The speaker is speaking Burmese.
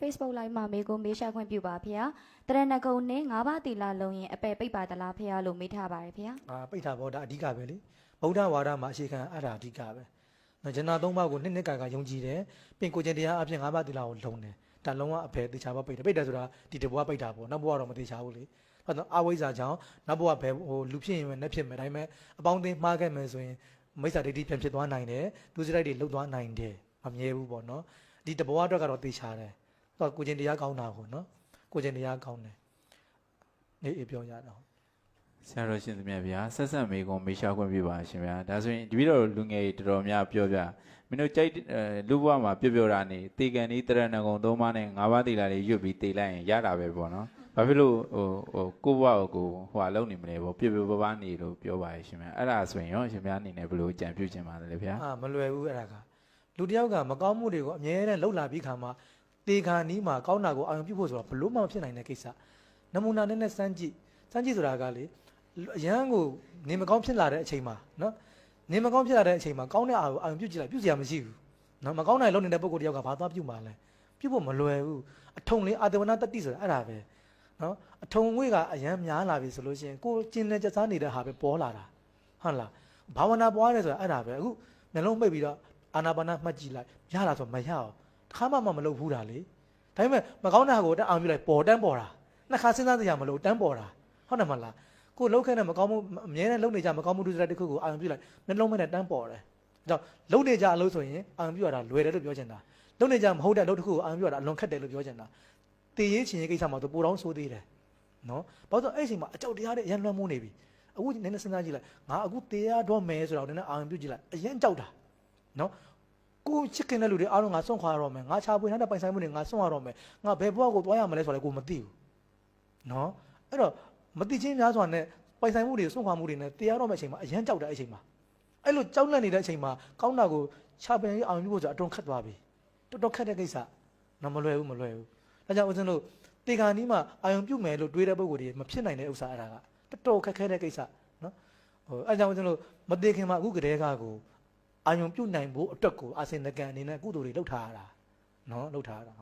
Facebook Live မှာမေကိုမေးရှာခွင့်ပြုပါဖေဟာတရဏဂုံနဲ့၅ပါးတီလာလုံးရင်အပယ်ပိတ်ပါသလားဖေဟာလို့မေးထားပါတယ်ဖေဟာပိတ်တာပေါ့ဒါအဓိကပဲလေဗုဒ္ဓဝါဒမှာအခြေခံအဲ့ဒါအဓိကပဲနော်ဂျန္နာ၃ပါးကိုနှစ်ကာယုံကြည်တယ်ပြင်ကိုကျင်တရားအပြင်၅ပါးတီလာကိုလုံတယ်ဒါလုံးဝအပယ်တေချာပေါ့ပိတ်တယ်ဆိုတာဒီတဘွားပိတ်တာပေါ့နောက်ဘွားတော့မတေချာဘူးလေဟုတ်တော့အဝိဇ္ဇာကြောင့်နောက်ဘွားပဲလူဖြစ်ရင်ပဲနဲ့ဖြစ်မယ်ဒါပေမဲ့အပေါင်းအသင်းမှားခဲ့မယ်ဆိုရင်မိစ္ဆာဒိဋ္ဌိပြန်ဖြစ်သွားနိုင်တယ်သူစရိုက်တွေလှုပ်သွားနိုင်တယ်မမြဲဘူးပေါ့နော်ဒီတဘွားအတွက်ကတော့တေချာတယ်တော့ကိုကျင်တရားကောင်းတာကိုနော်ကိုကျင်တရားကောင်းတယ်နေပြောရတာဆရာတော်ရှင်သမီးဗျာဆက်ဆက်မေကုံမေရှာခွင့်ပြပါရှင်ဗျာဒါဆိုရင်တပည့်တော်လူငယ်တော်တော်များပြောပြမင်းတို့ကြိုက်လူဘဝမှာပြောတာနေတေကန်ဒီတရဏဂုံ၃ပါးနဲ့၅ပါးတီလာတွေရွတ်ပြီးတေလိုက်ရင်ရတာပဲပေါ့နော်ဘာဖြစ်လို့ကိုဘဝကိုဟိုအလုံးနေမလဲပေါ့ပြောပပနေလို့ပြောပါရဲ့ရှင်ဗျာအဲ့ဒါဆိုရင်ရောရှင်ဗျာအနေနဲ့ဘယ်လိုကြံပြုခြင်းပါလဲဗျာမလွယ်ဘူးအဲ့ဒါကလူတယောက်ကမကောင်းမှုတွေကိုအမြဲတမ်းလှုပ်လာပြီးခါမှာတေခါနီးမှာကောင်းတာကိုအာရုံပြုဖို့ဆိုတော့ဘလို့မှမဖြစ်နိုင်တဲ့ကိစ္စနမူနာနဲ့စမ်းကြည့်ဆိုတာကလေအရန်ကိုနေမကောင်းဖြစ်လာတဲ့အချိန်မှာနော်နေမကောင်းဖြစ်လာတဲ့အချိန်မှာကောင်းတဲ့အာရုံပြုကြည့်လိုက်ပြုစရာမရှိဘူးနော်မကောင်းတဲ့လုံနေတဲ့ပုံကိုတယောက်ကဘာသွားပြုမှာလဲပြုဖို့မလွယ်ဘူးအထုံလေးအာတဝနာတတိဆိုတာအဲ့ဒါပဲနော်အထုံငွေကအရန်များလာပြီဆိုလို့ရှိရင်ကိုကျင်နေကြစားနေတဲ့ဟာပဲပေါ်လာတာဟုတ်လားဘာဝနာပွားရဲဆိုတာအဲ့ဒါပဲအခုမျက်လုံးပိတ်ပြီးတော့အာနာပါနာမှတ်ကြည့်လိုက်ရလာဆိုမရအောင်တစ်ခါမှမလုပ်ဘူးတာလေဒါပေမဲ့မကောင်းတဲ့ဟာကိုတက်အောင်ပြုလိုက်ပေါ်တန်းပေါ်တာနှစ်ခါစဉ်းစားစရာမလိုတန်းပေါ်တာဟုတ်တယ်မလားကိုလှုပ်ခဲနဲ့မကောင်းမှုအမြဲတမ်းလှုပ်နေကြမကောင်းမှုဒုစရိုက်တစ်ခုကိုအာရုံပြုလိုက်နှလုံးမဲ့နဲ့တန်းပေါ်တယ်။ဒါကြောင့်လှုပ်နေကြအလုပ်ဆိုရင်အာရုံပြုရတာလွယ်တယ်လို့ပြောချင်တာ။လှုပ်နေကြမဟုတ်တဲ့အလုပ်တစ်ခုကိုအာရုံပြုရတာအလွန်ခက်တယ်လို့ပြောချင်တာ။တည်ရေးချင်ရေးကိစ္စမှာသူပိုတော့ဆိုးသေးတယ်။နော်။ဘာလို့အဲ့ဒီအချိန်မှာအကြောက်တရားတွေအရင်လွှမ်းမိုးနေပြီ။အခုနည်းနည်းစဉ်းစားကြည့်လိုက်။ငါအခုတရားတော့မယ်ဆိုတော့နည်းနည်းအာရုံပြုကြည့်လိုက်။အရင်ကြောက်တာ။နော်။ကိုချစ်ခင်တဲ့လူတွေအားလုံးငါစွန့်ခွာရတော့မယ်။ငါချာပွေထားတဲ့ပိုင်ဆိုင်မှုတွေငါစွန့်ရတော့မယ်။ငါဘယ်ဘဝကိုသွားရမလဲဆိုတော့ကိုမသိဘူး။နော်။အဲ့တော့မသိချင်းများစွာနဲ့ပိုင်ဆိုင်မှုတွေစွန့်ခွာမှုတွေနဲ့တရားတော်မဲ့အချိန်မှာအရန်ကြောက်တဲ့အချိန်မှာအဲ့လိုကြောက်လန့်နေတဲ့အချိန်မှာကောင်းတာကိုချပင်ရေးအောင်ပြုဖို့ဆိုအတော်ခက်သွားပြီတော်တော်ခက်တဲ့ကိစ္စတော့မလွယ်ဘူးဒါကြောင့်ဦးဇင်းတို့တေခါနီးမှာအာယုံပြုမယ်လို့တွေးတဲ့ပုံကိုယ်တွေမဖြစ်နိုင်တဲ့ဥစ္စာအဲ့ဒါကတော်တော်ခက်ခဲတဲ့ကိစ္စနော်အဲ့ကြောင့်ဦးဇင်းတို့မတေခင်မှာအခုကတည်းကကိုအာယုံပြုနိုင်ဖို့အတွက်ကိုအာစင်နကန်အနေနဲ့ကုသိုလ်တွေလုပ်ထားရတာနော်လုပ်ထားရတာ